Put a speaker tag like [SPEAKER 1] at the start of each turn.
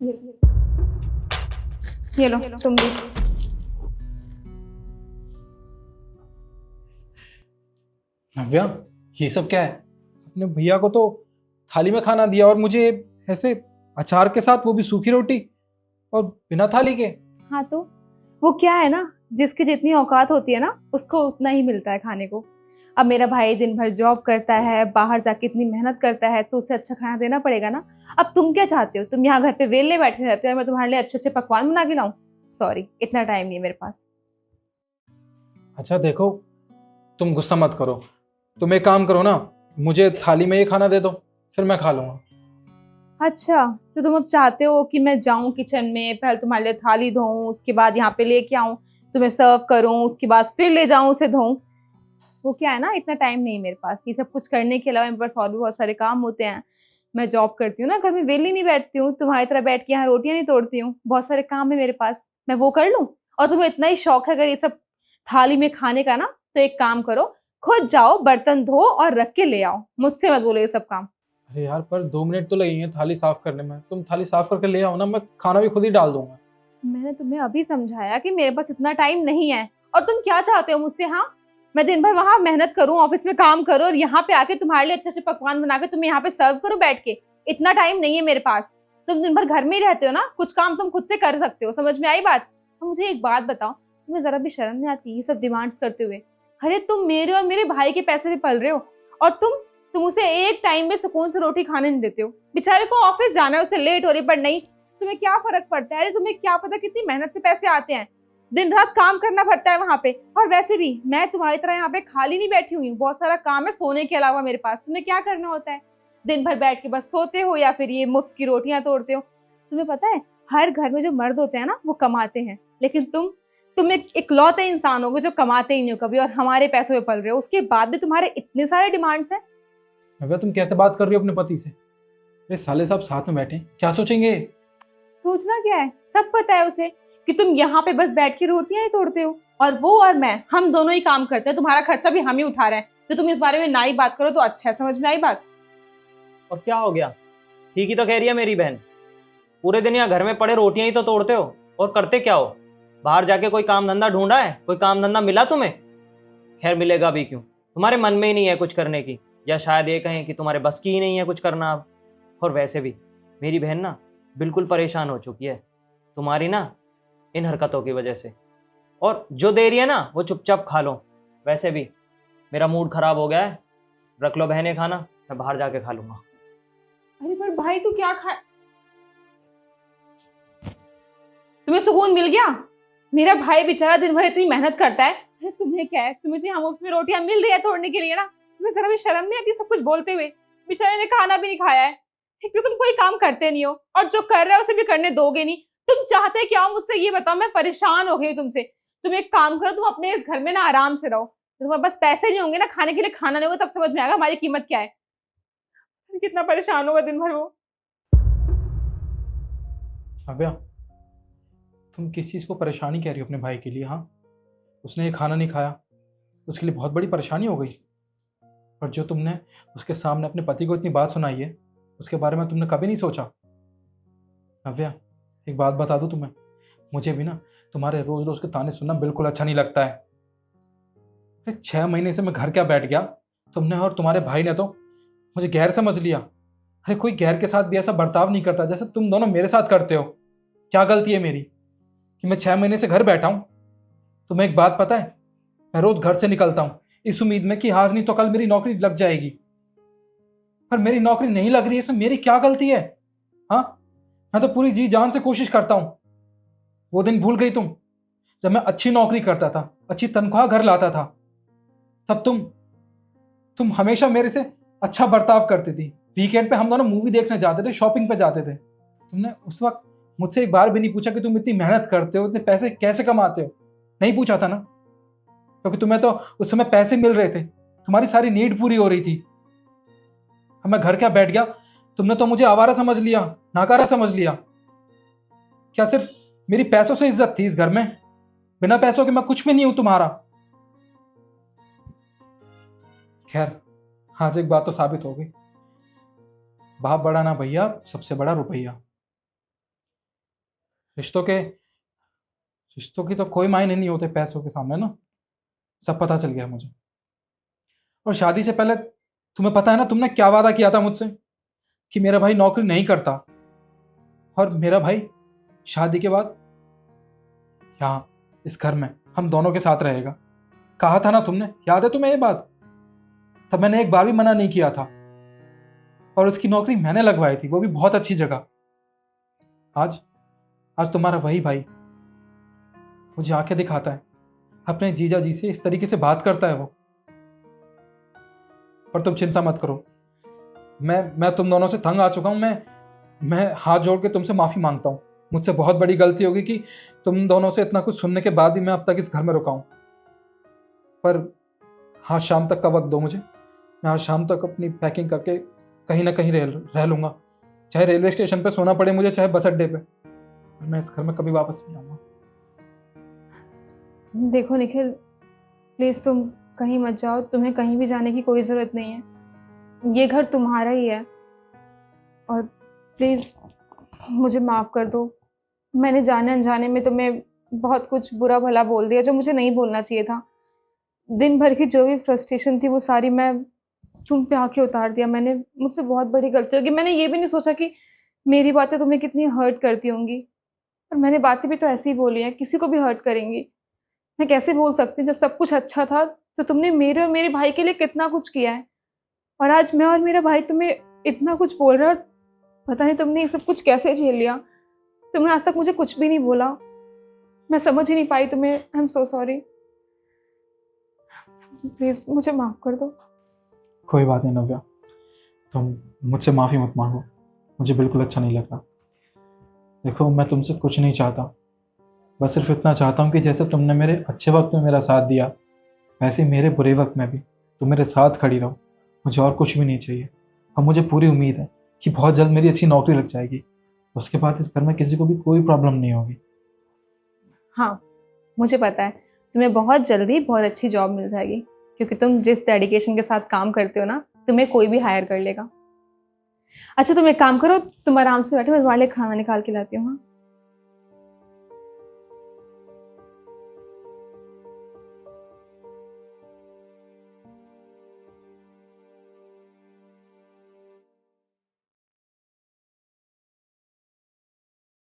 [SPEAKER 1] ये ये लो तुम भी।
[SPEAKER 2] नव्या, ये सब क्या है? अपने भैया को तो थाली में खाना दिया और मुझे ऐसे अचार के साथ, वो भी सूखी रोटी और बिना थाली के।
[SPEAKER 1] हाँ तो वो क्या है ना, जिसकी जितनी औकात होती है ना उसको उतना ही मिलता है खाने को। अब मेरा भाई दिन भर जॉब करता है, बाहर जाके इतनी मेहनत करता है, तो उसे अच्छा खाना देना पड़ेगा ना। अब तुम क्या चाहते हो? तुम यहाँ घर पे वेले बैठे रहते हो और मैं तुम्हारे लिए अच्छे अच्छे पकवान बना के लाऊं? सॉरी, इतना टाइम नहीं है मेरे पास।
[SPEAKER 2] अच्छा देखो, तुम गुस्सा मत करो। तुम एक काम करो ना, मुझे थाली में ये खाना दे दो, फिर मैं खा लूंगा।
[SPEAKER 1] अच्छा, तो तुम अब चाहते हो कि मैं जाऊं किचन में, पहले तुम्हारे लिए थाली धोऊं, उसके बाद यहाँ पे लेके आऊं, तुम्हें सर्व करूं, उसके बाद फिर ले जाऊं उसे धोऊं? वो क्या है ना, इतना टाइम नहीं मेरे पास ये सब कुछ करने के अलावा। मेरे पास और भी बहुत सारे काम होते हैं। मैं जॉब करती हूँ ना, घर में वेली नहीं बैठती हूँ, तुम्हारी तरह बैठ के यहाँ रोटियां नहीं तोड़ती हूँ। बहुत सारे काम है मेरे पास, मैं वो कर लूँ। और तुम्हें इतना ही शौक है अगर ये सब थाली में खाने का ना, तो एक काम करो, खुद जाओ बर्तन धो और रख के ले आओ, मुझसे मत बोलो ये सब काम।
[SPEAKER 2] अरे यार, पर 2 मिनट तो लगेंगे थाली साफ करने में। तुम थाली साफ करके ले आओ ना, मैं खाना भी खुद ही डाल दूंगा।
[SPEAKER 1] मैंने तुम्हें अभी समझाया कि मेरे पास इतना टाइम नहीं है। और तुम क्या चाहते हो मुझसे? हाँ, मैं दिन भर वहां मेहनत करूं, ऑफिस में काम करूं, और यहाँ पे आके तुम्हारे लिए अच्छे अच्छे पकवान बना के तुम्हें यहाँ पे सर्व करूं बैठ के? इतना टाइम नहीं है मेरे पास। तुम दिन भर घर में ही रहते हो ना, कुछ काम तुम खुद से कर सकते हो, समझ में आई बात? तो मुझे एक बात बताओ, तुम्हें जरा भी शर्म नहीं आती ये सब डिमांड्स करते हुए? अरे तुम मेरे और मेरे भाई के पैसे पे पल रहे हो, और तुम उसे एक टाइम में सुकून से रोटी खाने नहीं देते हो। बेचारे को ऑफिस जाना है, उसे लेट हो रही, पर नहीं, तुम्हें क्या फर्क पड़ता है? अरे तुम्हें क्या पता कितनी मेहनत से पैसे आते हैं, दिन रात काम करना पड़ता है वहां पे। और वैसे भी मैं तुम्हारी तरह यहाँ पे खाली नहीं बैठी हुई हूँ, बहुत सारा काम है सोने के अलावा मेरे पास। तुम्हें क्या करना होता है? दिन भर बैठ के बस सोते हो या फिर ये मुफ्त की रोटियां तोड़ते हो। तुम्हें पता है, हर घर में जो मर्द होते हैं ना वो कमाते हैं, लेकिन तुम एक इकलौते इंसान होगे जो कमाते ही नहीं हो कभी, और हमारे पैसों पे पल रहे हो, उसके बाद भी तुम्हारे इतने सारे डिमांड्स हैं।
[SPEAKER 2] नव्या, तुम कैसे बात कर रही हो अपने पति से? अरे साले साहब साथ में बैठे, क्या सोचेंगे?
[SPEAKER 1] सोचना क्या है, सब पता है उसे कि तुम यहाँ पे बस बैठ के रोटियां ही तोड़ते हो, और वो और मैं, हम दोनों ही काम करते हैं, तुम्हारा खर्चा भी हम ही उठा रहे हैं। तो तुम इस बारे में ना ही बात करो तो अच्छा है, समझ में आई बात?
[SPEAKER 3] और क्या हो गया? ठीक ही तो कह रही है मेरी बहन। पूरे दिन यहाँ घर में पड़े रोटियां ही तो तोड़ते हो, और करते क्या हो? बाहर जाके कोई काम धंधा ढूंढा है? कोई काम धंधा मिला तुम्हें? खैर, मिलेगा भी क्यों? तुम्हारे मन में ही नहीं है कुछ करने की, या शायद ये कहें कि तुम्हारे बस की ही नहीं है कुछ करना अब। और वैसे भी मेरी बहन ना बिल्कुल परेशान हो चुकी है तुम्हारी ना इन हरकतों की वजह से। और जो दे रही है ना वो चुपचाप खा लो। वैसे भी मेरा मूड खराब हो गया है। रख लो बहने खाना, मैं बाहर जाके खा लूंगा।
[SPEAKER 1] अरे पर भाई तू क्या खा, तुम्हें सुकून मिल गया? मेरा भाई बेचारा दिन भर इतनी मेहनत करता है। अरे तुम्हें क्या है, तुम्हें तो यहाँ मुफ्त में रोटियां मिल रही है तोड़ने के लिए ना, तुम्हें जरा भी शर्म नहीं आती सब कुछ बोलते हुए? बेचारे ने खाना भी नहीं खाया है। एक तो तुम कोई काम करते नहीं हो, और जो कर रहा है उसे भी करने दोगे नहीं। तुम चाहते क्या हो मुझसे, ये बताओ? मैं परेशान हो गई हूँ तुमसे। तुम एक काम करो, तुम अपने इस घर में ना आराम से रहो। तुम्हारे पास पैसे नहीं होंगे ना, खाने के लिए खाना नहीं होगा, तब समझ में आएगा हमारी कीमत क्या है। कितना परेशान होगा दिन भर वो।
[SPEAKER 2] नव्या, तुम किस चीज़ को परेशानी कह रही हो अपने भाई के लिए? हाँ, उसने ये खाना नहीं खाया, उसके लिए बहुत बड़ी परेशानी हो गई। और जो तुमने उसके सामने अपने पति को इतनी बात सुनाई है, उसके बारे में तुमने कभी नहीं सोचा? नव्या, एक बात बता दूं तुम्हें, मुझे भी ना तुम्हारे रोज रोज के ताने सुनना बिल्कुल अच्छा नहीं लगता है। अरे 6 महीने से मैं घर क्या बैठ गया, तुमने और तुम्हारे भाई ने तो मुझे गैर समझ लिया। अरे कोई गैर के साथ भी ऐसा बर्ताव नहीं करता जैसे तुम दोनों मेरे साथ करते हो। क्या गलती है मेरी कि मैं 6 महीने से घर बैठा हूं? तुम्हें एक बात पता है, मैं रोज घर से निकलता हूं इस उम्मीद में कि आज नहीं तो कल मेरी नौकरी लग जाएगी, पर मेरी नौकरी नहीं लग रही है। इसमें मेरी क्या गलती है? हाँ, मैं तो पूरी जी जान से कोशिश करता हूं। वो दिन भूल गई तुम, जब मैं अच्छी नौकरी करता था, अच्छी तनख्वाह घर लाता था, तब तुम हमेशा मेरे से अच्छा बर्ताव करती थी। वीकेंड पे हम दोनों मूवी देखने जाते थे, शॉपिंग पे जाते थे। तुमने उस वक्त मुझसे एक बार भी नहीं पूछा कि तुम इतनी मेहनत करते हो, इतने पैसे कैसे कमाते हो? नहीं पूछा था ना, क्योंकि तुम्हें तो उस समय पैसे मिल रहे थे, तुम्हारी सारी नीड पूरी हो रही थी। अब मैं घर क्या बैठ गया, तुमने तो मुझे आवारा समझ लिया, नाकारा समझ लिया। क्या सिर्फ मेरी पैसों से इज्जत थी इस घर में? बिना पैसों के मैं कुछ भी नहीं हूं तुम्हारा। खैर, आज एक बात तो साबित हो गई, बाप बड़ा ना भैया, सबसे बड़ा रुपया। रिश्तों के रिश्तों की तो कोई मायने नहीं होते पैसों के सामने ना। सब पता चल गया मुझे। और शादी से पहले तुम्हें पता है ना तुमने क्या वादा किया था मुझसे, कि मेरा भाई नौकरी नहीं करता और मेरा भाई शादी के बाद यहाँ इस घर में हम दोनों के साथ रहेगा। कहा था ना तुमने, याद है तुम्हें ये बात? तब मैंने एक बार भी मना नहीं किया था और उसकी नौकरी मैंने लगवाई थी, वो भी बहुत अच्छी जगह। आज आज तुम्हारा वही भाई मुझे आंखें दिखाता है, अपने जीजा जी से इस तरीके से बात करता है वो। पर तुम चिंता मत करो, मैं तुम दोनों से तंग आ चुका हूं। मैं हाथ जोड़ के तुमसे माफी मांगता हूँ। मुझसे बहुत बड़ी गलती होगी कि तुम दोनों से इतना कुछ सुनने के बाद भी मैं अब तक इस घर में रुका हूं। पर हाँ, शाम तक का वक्त दो मुझे। मैं आज शाम तक अपनी पैकिंग करके कहीं ना कहीं रह लूंगा, चाहे रेलवे स्टेशन पे सोना पड़े मुझे, चाहे बस अड्डे पे। पर मैं इस घर में कभी वापस नहीं आऊंगा।
[SPEAKER 1] देखो निखिल, प्लीज तुम कहीं मत जाओ, तुम्हें कहीं भी जाने की कोई ज़रूरत नहीं है। ये घर तुम्हारा ही है। और प्लीज़ मुझे माफ़ कर दो। मैंने जाने अनजाने में तुम्हें बहुत कुछ बुरा भला बोल दिया जो मुझे नहीं बोलना चाहिए था। दिन भर की जो भी फ्रस्ट्रेशन थी वो सारी मैं तुम पे आके उतार दिया मैंने। मुझसे बहुत बड़ी गलती होगी। मैंने ये भी नहीं सोचा कि मेरी बातें तुम्हें कितनी हर्ट करती होंगी। और मैंने बातें भी तो ऐसे ही बोली हैं, किसी को भी हर्ट करेंगी। मैं कैसे बोल सकती हूँ, जब सब कुछ अच्छा था तो तुमने मेरे और मेरे भाई के लिए कितना कुछ किया है। और आज मैं और मेरा भाई तुम्हें इतना कुछ बोल रहा है और पता नहीं तुमने ये सब कुछ कैसे झेल लिया। तुमने आज तक मुझे कुछ भी नहीं बोला। मैं समझ ही नहीं पाई तुम्हें। I am so sorry. Please मुझे माफ कर दो।
[SPEAKER 2] कोई बात नहीं नव्या, तुम मुझसे माफ़ी मत मांगो, मुझे बिल्कुल अच्छा नहीं लग रहा। देखो, मैं तुमसे कुछ नहीं चाहता, बस सिर्फ इतना चाहता हूँ कि जैसे तुमने मेरे अच्छे वक्त में मेरा साथ दिया, वैसे ही मेरे बुरे वक्त में भी तुम मेरे साथ खड़ी रहो। मुझे और कुछ भी नहीं चाहिए। और मुझे पूरी उम्मीद है कि बहुत जल्द मेरी अच्छी नौकरी लग जाएगी। उसके बाद इस घर में किसी को भी कोई प्रॉब्लम नहीं होगी।
[SPEAKER 1] हाँ, मुझे पता है तुम्हें बहुत जल्दी बहुत अच्छी जॉब मिल जाएगी, क्योंकि तुम जिस डेडिकेशन के साथ काम करते हो ना, तुम्हें कोई भी हायर कर लेगा। अच्छा तुम एक काम करो, तुम आराम से बैठो, मैं तुम्हारे लिए खाना निकाल के लाती हूँ। हाँ।